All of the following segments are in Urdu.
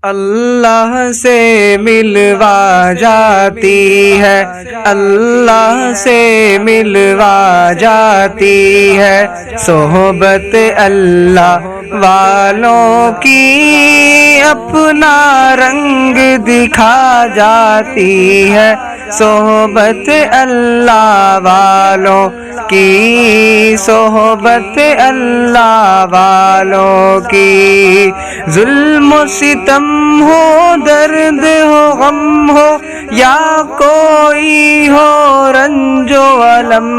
اللہ سے ملوا جاتی ہے، اللہ سے ملوا جاتی ہے، صحبت اللہ والوں کی اپنا رنگ دکھا جاتی ہے، صحبت اللہ والوں کی، صحبت اللہ والوں کی، ظلم و ستم ہو، درد ہو، غم ہو، یا کوئی ہو رنج و الم،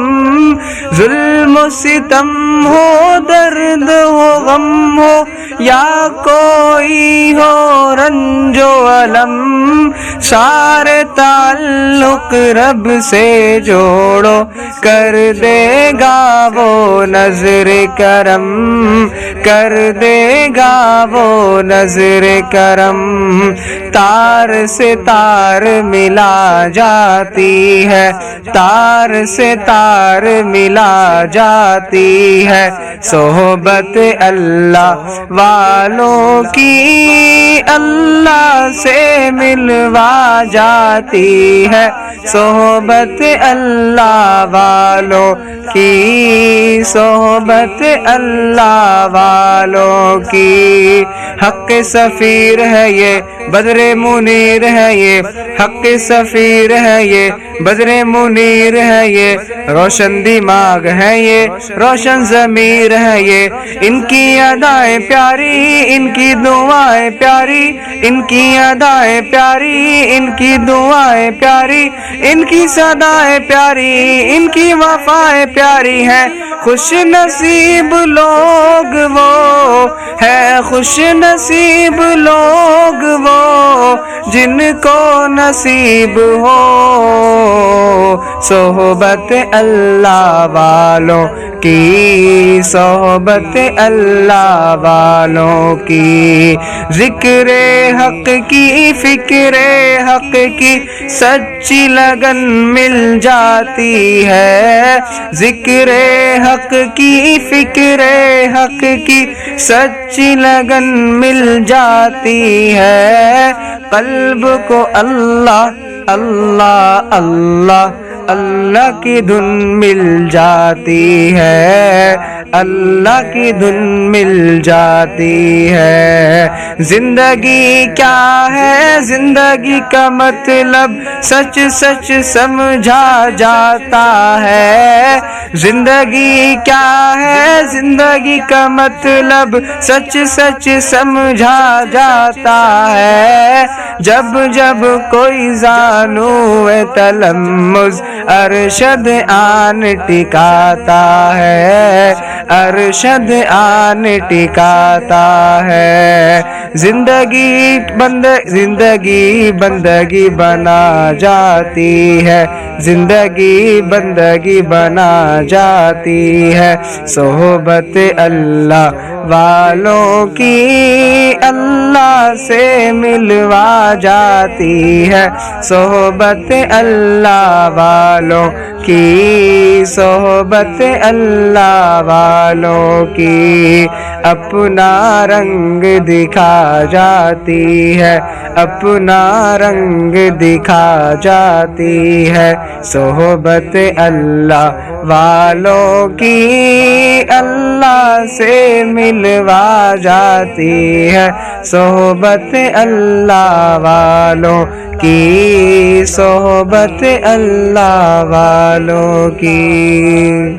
ظلم و ستم ہو، درد ہو، غم ہو، یا کوئی ہو رنج و الم، سارے تعلق رب سے جوڑو، کر دے گا وہ نظر کرم، کر دے گا وہ نظر کرم، تار سے تار ملا جاتی ہے، تار سے تار ملا جاتی ہے، صحبت اللہ والوں کی اللہ سے ملوا جاتی ہے، صحبت اللہ والوں کی، صحبت اللہ والوں کی، حق سفیر ہے یہ، بدر منیر ہے یہ، حق سفیر ہے یہ، بدر منیر ہے یہ، روشن دماغ ہے یہ، روشن ضمیر ہے یہ، ان کی ادائیں پیاری، ان کی دعائیں پیاری، ان کی ادائیں پیاری، ان کی دعائیں پیاری، ان کی صدائیں پیاری، ان کی وفائیں پیاری ہیں، خوش نصیب لوگ وہ ہے، خوش نصیب لوگ وہ جن کو نصیب ہو صحبت اللہ والوں کی، صحبت اللہ والوں کی، ذکر حق کی، فکر حق کی سچی لگن مل جاتی ہے، ذکر حق کی، فکر حق کی سچی لگن مل جاتی ہے، قلب کو اللہ اللہ اللہ اللہ کی دھن مل جاتی ہے، اللہ کی دھن مل جاتی ہے، زندگی کیا ہے، زندگی کا مطلب سچ سچ سمجھا جاتا ہے، زندگی کیا ہے، زندگی کا مطلب سچ سچ سمجھا جاتا ہے، جب جب کوئی زانو تلمذ ارشد آن ٹکاتا ہے، ارشد آن ٹکاتا ہے، زندگی بندگی بنا جاتی ہے، زندگی بندگی بنا جاتی ہے، صحبت اللہ والوں کی اللہ سے ملوا جاتی ہے، صحبت اللہ والوں کی، صحبت اللہ والوں کی، اپنا رنگ دکھا جاتی ہے، اپنا رنگ دکھا جاتی ہے، صحبت اللہ والوں کی اللہ سے ملوا جاتی ہے، صحبت اللہ والوں کی، صحبت اللہ والوں کی۔